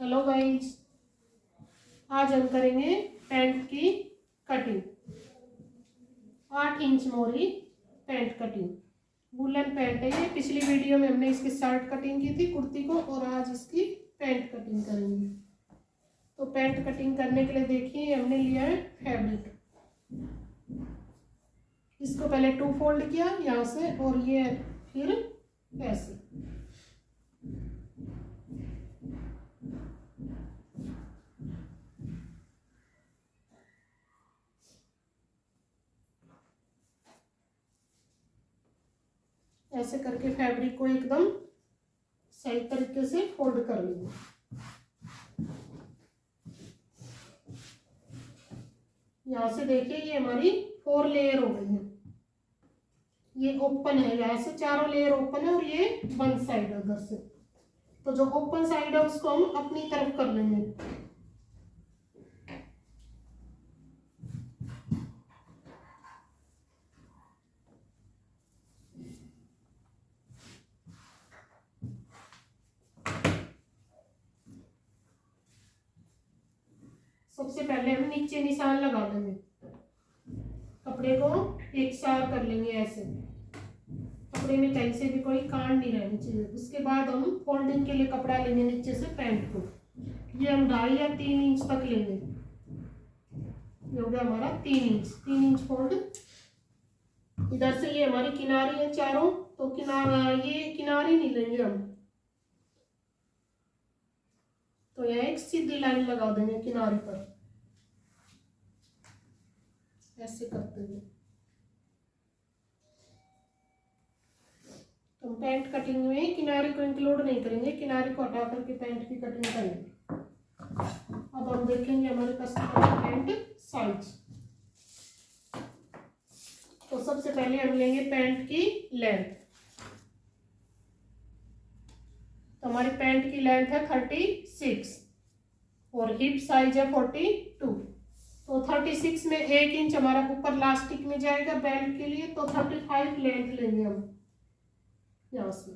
Hello guys, आज हम करेंगे पैंट की कटिंग। 8 इंच मोरी पैंट कटिंग। वुलन पैंट है ये। पिछली वीडियो में हमने इसकी शर्ट कटिंग की थी, कुर्ती को, और आज इसकी पैंट कटिंग करेंगे। तो पैंट कटिंग करने के लिए देखिए हमने लिया है फैब्रिक। इसको पहले 2 फोल्ड किया यहाँ से, और ये फिर ऐसे। ऐसे करके फैब्रिक को एकदम सही तरीके से फोल्ड कर लेंगे। यहाँ से देखिए ये हमारी 4 लेयर हो गई है। ये ओपन है, यहाँ से चारों लेयर ओपन है, और ये बंद साइड है उधर से। तो जो ओपन साइड है उसको हम अपनी तरफ कर लेंगे। सबसे पहले हम नीचे निशान लगा लेंगे। कपड़े को एक सार कर लेंगे ऐसे। कपड़े में कहीं से भी कोई कांड नहीं रहनी चाहिए। उसके बाद हम फोल्डिंग के लिए कपड़ा लेंगे नीचे से पैंट को। ये हम 2.5 या 3 इंच तक लेंगे। ये हो गया हमारा 3 इंच। 3 inch fold. इधर से ये हमारी किनारी है चारों, तो ये किनारी नहीं लेंगे हम। तो यहाँ एक सीधी लाइन लगा देंगे किनारे पर, ऐसे करते हुए। तो पैंट कटिंग में किनारे को इंक्लूड नहीं करेंगे, किनारे को हटा करके पैंट की कटिंग करेंगे। अब हम देखेंगे हमारे कस्टमर का पैंट साइज। तो सबसे पहले हम लेंगे पैंट की लेंथ। तो हमारी पैंट की लेंथ है 36 और हिप साइज है 42। तो 36 में 1 इंच हमारा ऊपर लास्टिक में जाएगा बेल्ट के लिए। तो 35 लेंथ लेंगे हम। यहाँ से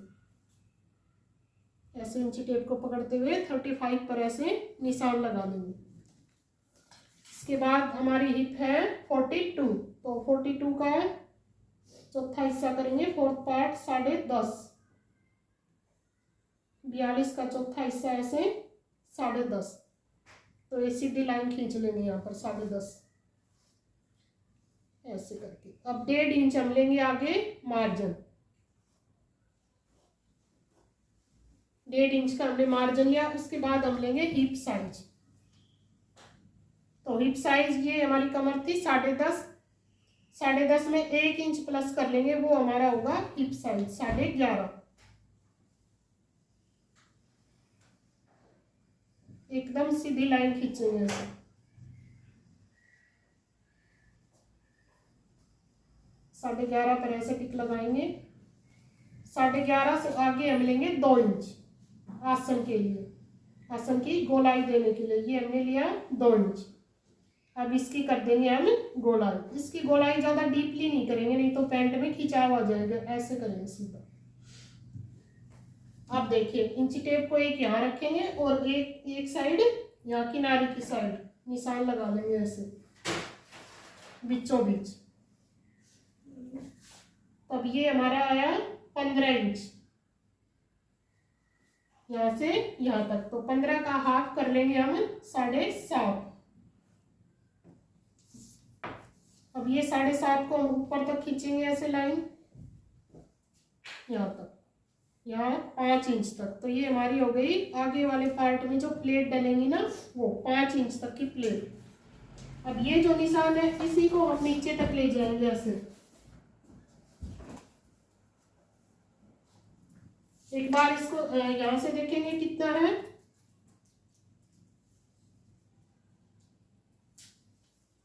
ऐसे इंची टेप को पकड़ते हुए 35 पर ऐसे निशान लगा देंगे। इसके बाद हमारी हिप है 42। तो 42 का चौथा हिस्सा करेंगे, 4th पार्ट 10.5। 42 का चौथा हिस्सा ऐसे 10.5। तो ये सीधी लाइन खींच लेंगे यहाँ पर 10.5 ऐसे करके। अब 1.5 इंच हम लेंगे आगे मार्जिन। 1.5 इंच का हमने मार्जिन लिया। उसके बाद हम लेंगे हिप साइज। तो हिप साइज ये हमारी कमर थी 10.5। 10.5 में 1 इंच प्लस कर लेंगे, वो हमारा होगा हिप साइज 11.5। एकदम सीधी लाइन खींचेंगे ऐसे। 11.5 पर ऐसे टिक लगाएंगे। 11.5 से आगे हम लेंगे 2 इंच आसन के लिए, आसन की गोलाई देने के लिए। ये हमने लिया 2 इंच। अब इसकी कर देंगे हम गोलाई। इसकी गोलाई ज्यादा डीपली नहीं करेंगे, नहीं तो पैंट में खिंचाव आ जाएगा। ऐसे करेंगे सीधा। अब देखिए इंची टेप को एक यहाँ रखेंगे और एक साइड यहाँ किनारे की साइड निशान लगा लेंगे ऐसे बीचों बीच। तब ये हमारा आया 15 इंच यहाँ से यहाँ तक। तो 15 का हाफ कर लेंगे हम 7.5। अब ये 7.5 को ऊपर तक खींचेंगे ऐसे लाइन यहाँ तक, यहाँ 5 इंच तक। तो ये हमारी हो गई आगे वाले पार्ट में जो प्लेट डलेंगी ना, वो 5 इंच तक की प्लेट। अब ये जो निशान है इसी को हम नीचे तक ले जाएंगे ऐसे। एक बार इसको यहां से देखेंगे कितना है।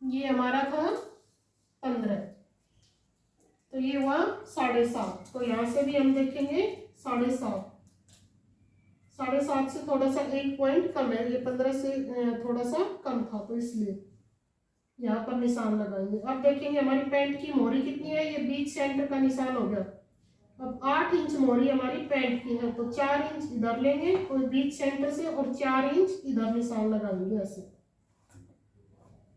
ये हमारा था 15, तो ये हुआ 7.5। तो यहां से भी हम देखेंगे 7.5। 7.5 से थोड़ा सा 1 पॉइंट कम है। ये 15 से थोड़ा सा कम था, तो इसलिए यहाँ पर निशान लगाएंगे। अब देखेंगे हमारी पैंट की मोहरी कितनी है। ये बीच सेंटर का निशान हो गया। अब 8 इंच मोहरी हमारी पैंट की है, तो 4 इंच इधर लेंगे और बीच सेंटर से, और 4 इंच इधर निशान लगाएंगे ऐसे।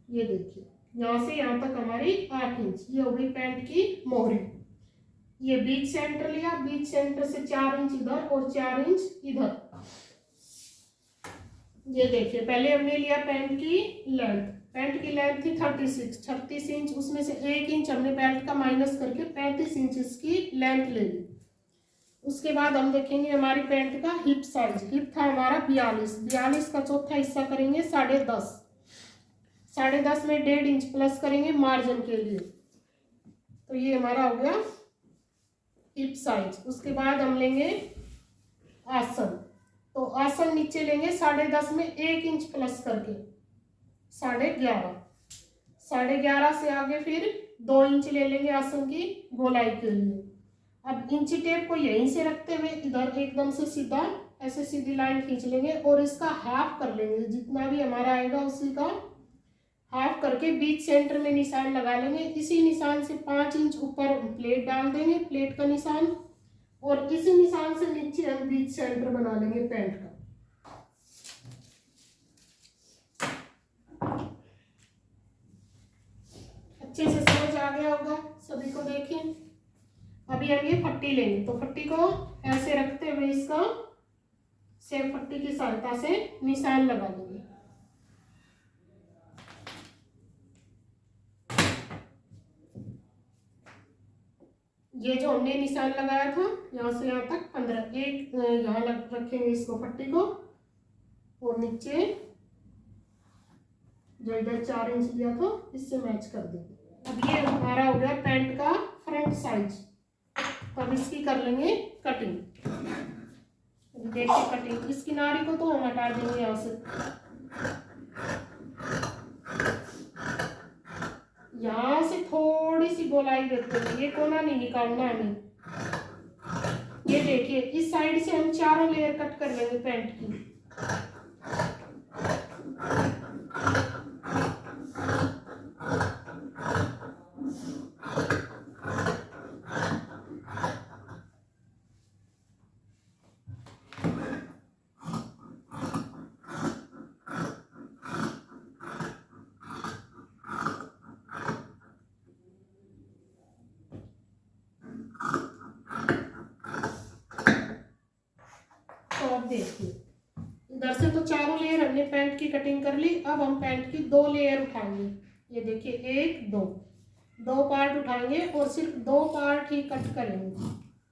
ये देखिए यहाँ से यहाँ तक हमारी 8 इंच, ये हो गई पैंट की मोहरी। ये बीच सेंटर लिया, बीच सेंटर से 4 इंच इधर और 4 इंच इधर। ये देखिए पहले हमने लिया पैंट की लेंथ, पैंट की लेंथ थी 36 इंच, उसमें से 1 इंच हमने बेल्ट का माइनस करके 35 इंच इसकी लेंथ ले ली। उसके बाद हम देखेंगे हमारी पैंट का हिप साइज, हिप था हमारा 42 का चौथा हिस्सा करेंगे 10.5, 10.5 में 1.5 इंच प्लस करेंगे मार्जिन के लिए, तो ये हमारा हो गया हिप साइज। उसके बाद हम लेंगे आसन, तो आसन नीचे लेंगे 10.5 में 1 इंच प्लस करके 11.5, 11.5 से आगे फिर 2 इंच ले लेंगे आसन की गोलाई के लिए। अब इंची टेप को यहीं से रखते हुए इधर एकदम से सीधा ऐसे सीधी लाइन खींच लेंगे और इसका हाफ कर लेंगे, जितना भी हमारा आएगा उसी का हाफ करके बीच सेंटर में निशान लगा लेंगे। इसी निशान से 5 इंच ऊपर प्लेट डाल देंगे, प्लेट का निशान, और इसी निशान से नीचे हम बीच सेंटर बना लेंगे पैंट का। अच्छे से समझ आ गया होगा सभी को। देखिए अभी हम ये पट्टी लेंगे, तो पट्टी को ऐसे रखते हुए इसका सेम पट्टी की सहायता से निशान लगा देंगे। ये जो हमने निशान लगाया था यहाँ से यहाँ तक 15, एक यहाँ रखेंगे इसको पट्टी को, और नीचे जो इधर 4 इंच लिया था इससे मैच कर देंगे। अब ये हमारा हो गया पैंट का फ्रंट साइज। अब इसकी कर लेंगे कटिंग। देखिए कटिंग, इस किनारे को तो हम हटा देंगे यहाँ से, यहाँ से थोड़ी सी गोलाई देते हैं, ये कोना नहीं निकालना हमें। ये देखिए इस साइड से हम चारों लेयर कट कर लेंगे पैंट की। देखिए इधर से तो चारों लेयर हमने पैंट की कटिंग कर ली। अब हम पैंट की 2 लेयर उठाएंगे। ये देखिए 1 2, 2 पार्ट उठाएंगे और सिर्फ 2 पार्ट ही कट करेंगे,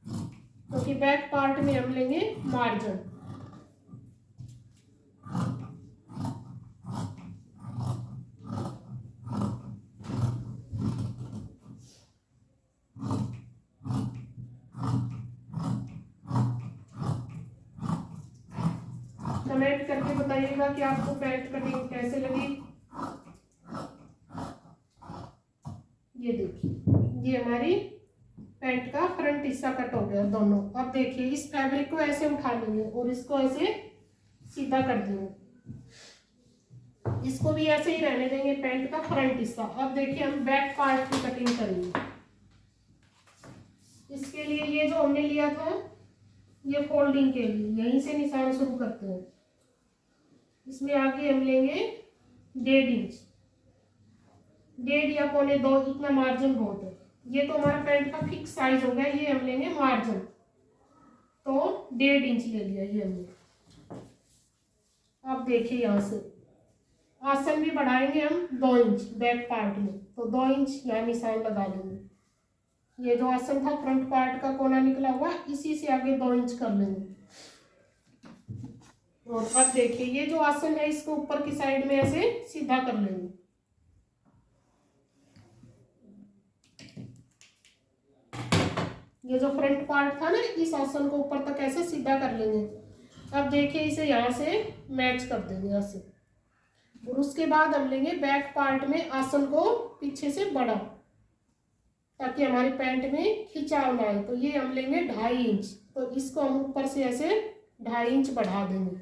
क्योंकि बैक पार्ट में हम लेंगे मार्जिन। कमेंट करके बताइएगा कि आपको पैंट कटिंग कैसे लगी। ये देखिए ये हमारी पैंट का फ्रंट हिस्सा कट हो गया दोनों। अब देखिए इस फैब्रिक को ऐसे उठा लेंगे और इसको ऐसे सीधा कर देंगे, इसको भी ऐसे ही रहने देंगे पैंट का फ्रंट हिस्सा। अब देखिए हम बैक पार्ट की कटिंग करेंगे। इसके लिए ये जो हमने लिया था ये फोल्डिंग के लिए, यहीं से निशान शुरू करते हैं। इसमें आगे हम लेंगे 1.5 इंच, 1.5 या 1.25, इतना मार्जिन बहुत है। ये तो हमारा पैंट का फिक्स साइज हो गया, ये हम लेंगे मार्जिन, तो 1.5 इंच ले लिया ये हमने। अब देखिए यहाँ से आसन भी बढ़ाएंगे हम 2 इंच बैक पार्ट में, तो 2 इंच यहाँ निशान लगा लेंगे। ये जो आसन था फ्रंट पार्ट का कोना निकला हुआ, इसी से आगे 2 इंच कर लेंगे। और अब देखिए ये जो आसन है इसको ऊपर की साइड में ऐसे सीधा कर लेंगे। ये जो फ्रंट पार्ट था ना, इस आसन को ऊपर तक ऐसे सीधा कर लेंगे। अब देखिए इसे यहाँ से मैच कर देंगे ऐसे, और उसके बाद हम लेंगे बैक पार्ट में आसन को पीछे से बड़ा, ताकि हमारी पैंट में खिंचाव ना आए। तो ये हम लेंगे 2.5 इंच, तो इसको हम ऊपर से ऐसे 2.5 इंच बढ़ा देंगे।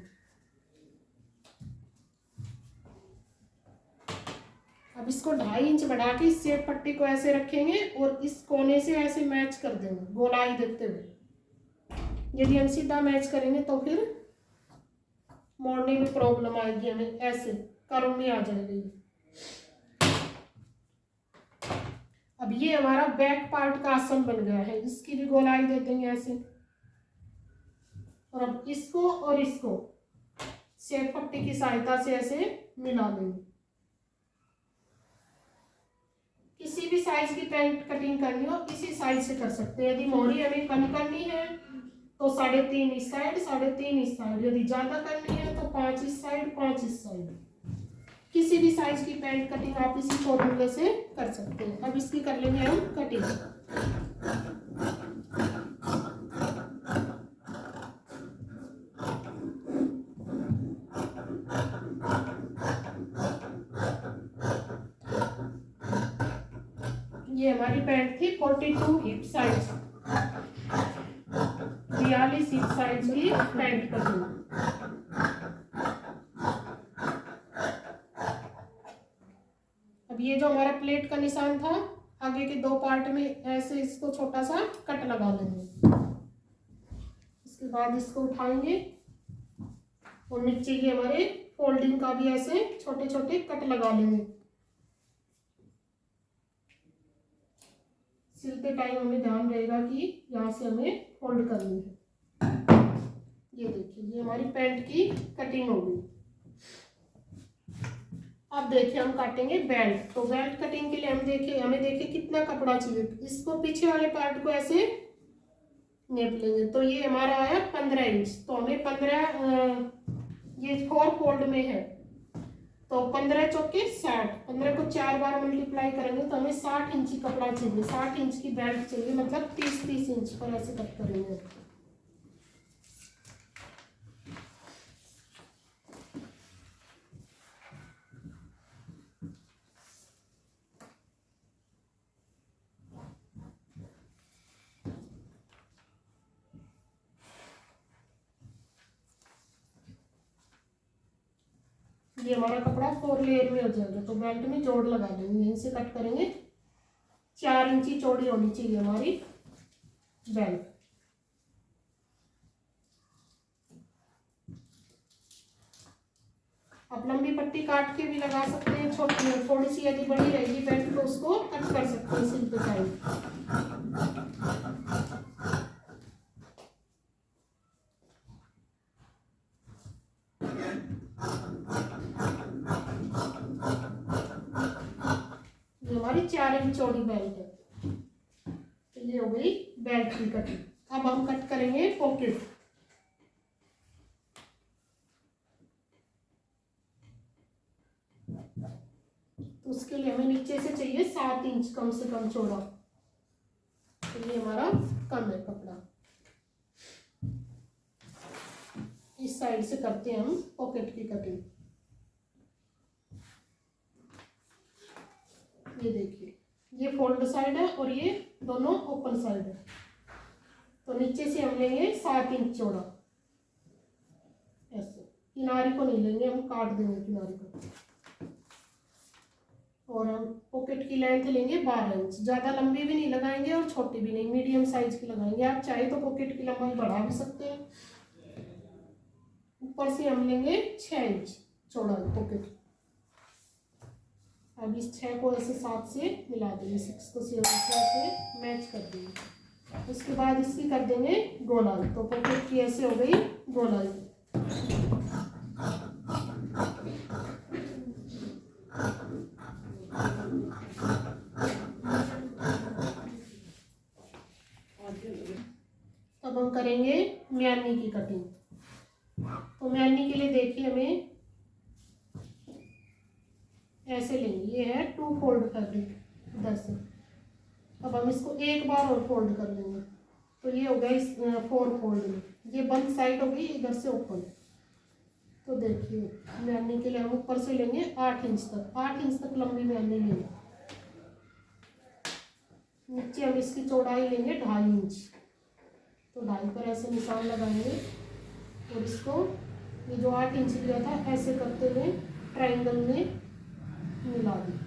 अब इसको 2.5 इंच बढ़ा के इस सेब पट्टी को ऐसे रखेंगे और इस कोने से ऐसे मैच कर देंगे गोलाई देते हुए। यदि हम सीधा मैच करेंगे तो फिर मोड़ने में प्रॉब्लम आएगी, हमें ऐसे कर्व में आ जाएगी। अब ये हमारा बैक पार्ट का आसन बन गया है, इसकी भी गोलाई दे देंगे ऐसे। और अब इसको और इसको सेब पट्टी की सहायता से ऐसे मिला देंगे। किसी भी साइज की पैंट कटिंग करनी हो इसी साइज से कर सकते हैं। यदि मोहरी हमें कम करनी है तो 3.5 इस साइड, 3.5 इस साइड। यदि ज्यादा करनी है तो 5 इस साइड, 5 इस साइड। किसी भी साइज की पैंट कटिंग आप इसी फॉर्मूले से कर सकते हैं। अब इसकी कर लेंगे हम कटिंग। ये हमारी पैंट थी 42 हिप साइज, 42 हिप साइज की पैंट कटिंग। अब ये जो हमारा प्लेट का निशान था, आगे के 2 पार्ट में ऐसे इसको छोटा सा कट लगा लेंगे। इसके बाद इसको उठाएंगे और नीचे ये हमारे फोल्डिंग का भी ऐसे छोटे छोटे कट लगा लेंगे। सिलते टाइम हमें ध्यान रहेगा कि यहाँ से हमें फोल्ड करनी है। ये देखिए, ये हमारी पैंट की कटिंग हो गई। अब देखिए हम काटेंगे बेल्ट। तो बेल्ट कटिंग के लिए हमें देखिए कितना कपड़ा चाहिए। इसको पीछे वाले पार्ट को ऐसे नेप लेंगे। तो ये हमारा आया 15 इंच। तो हमें 15 ये 4 फोल्ड में है, तो 15 चौके 60, 15 को 4 बार मल्टीप्लाई करेंगे तो हमें 60 इंची कपड़ा चाहिए। 60 इंच की बेल्ट चाहिए, मतलब 30 इंच पर ऐसे कट करेंगे। ये हमारा कपड़ा 4 लेयर में हो जाएगा। तो बेल्ट में जोड़ लगा देंगे, यहीं से कट करेंगे। 4 इंची चौड़ी होनी चाहिए हमारी बेल्ट। अब लंबी पट्टी काट के भी लगा सकते हैं, छोटी है थोड़ी सी यदि बड़ी रहेगी बेल्ट तो उसको कट कर सकते हैं सिलते टाइम। हमारी 4 इंच चौड़ी बेल्ट है। तो ये हो गई बेल्ट की कटिंग। अब हम कट करेंगे पॉकेट। तो उसके लिए हमें नीचे से चाहिए 7 इंच कम से कम चौड़ा। तो ये हमारा कम है कपड़ा। इस साइड से करते हैं हम पॉकेट की कटिंग। ये देखिए, ये फोल्ड साइड है और ये दोनों ओपन साइड है। तो नीचे से हम लेंगे 7 इंच चौड़ा ऐसे। किनारे को नहीं लेंगे, हम काट देंगे किनारे को। और हम पॉकेट की लेंथ लेंगे 12 इंच। ज़्यादा लंबी भी नहीं लगाएंगे और छोटी भी नहीं, मीडियम साइज की लगाएंगे। आप चाहे तो पॉकेट की लंबाई बढ़ा भी सकते हैं। ऊपर से हम लेंगे 6 इंच चौड़ा पॉकेट। अब इस 6 को ऐसे 7 से मिला देंगे, 6 को 7 से मैच कर देंगे। उसके बाद इसकी कर देंगे गोलाई। तो पॉकेट की ऐसे हो गई गोलाई। अब हम करेंगे म्यानी की कटिंग। तो म्यानी के लिए देखिए हमें ऐसे लेंगे। ये है 2 फोल्ड फैब्रिक इधर से। अब हम इसको एक बार और फोल्ड कर लेंगे। तो ये हो गया इस 4 फोल्ड में। ये बंद साइड हो गई, इधर से ओपन। तो देखिए म्यानी के लिए हम ऊपर से लेंगे 8 इंच तक। 8 इंच तक लंबी म्यानी लेंगे। नीचे हम इसकी चौड़ाई लेंगे 2.5 इंच। तो 2.5 पर ऐसे निशान लगाएंगे और इसको ये जो 8 इंच लिया था ऐसे करते हुए ट्रायंगल में मिला दें।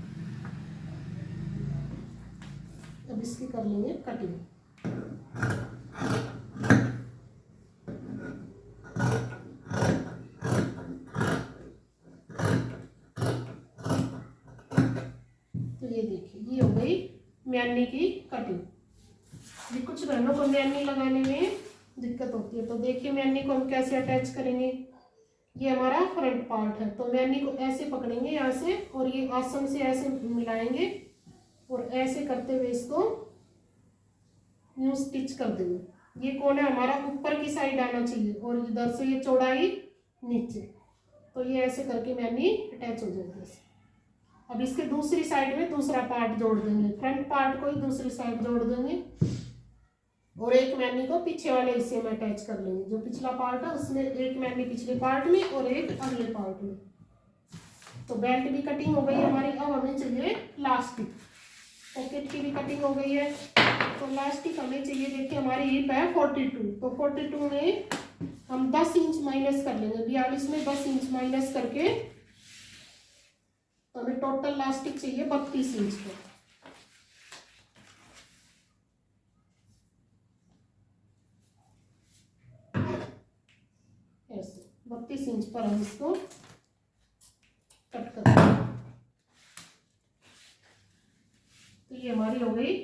अब इसकी कर लेंगे कटिंग। तो ये देखिए ये हो गई म्यानी की कटिंग। ये कुछ बहनों को म्यानी लगाने में दिक्कत होती है, तो देखिए म्यानी को हम कैसे अटैच करेंगे। ये हमारा फ्रंट पार्ट है, तो म्यानी को ऐसे पकड़ेंगे यहाँ से और ये आसन से ऐसे मिलाएंगे और ऐसे करते हुए इसको यूं स्टिच कर देंगे। ये कोना हमारा ऊपर की साइड आना चाहिए और इधर से ये चौड़ाई नीचे, तो ये ऐसे करके म्यानी अटैच हो जाएगी। अब इसके दूसरी साइड में दूसरा पार्ट जोड़ देंगे, फ्रंट पार्ट को ही दूसरी साइड जोड़ देंगे और एक मैनी को पीछे वाले हिस्से में अटैच कर लेंगे। जो पिछला पार्ट है उसमें एक मैनी पिछले पार्ट में और एक अगले पार्ट में। तो बेल्ट भी कटिंग हो गई हमारी। अब हमें चाहिए लास्टिक। पॉकेट की भी कटिंग हो गई है, तो लास्टिक हमें चाहिए। देखिए हमारी हिप है 42, तो 42 में हम 10 इंच माइनस कर लेंगे। 42 में 10 इंच माइनस करके तो हमें टोटल लास्टिक चाहिए 32 इंच का। ऐसे 32 इंच पर हम इसको कट कर देंगे। तो ये हमारी हो गई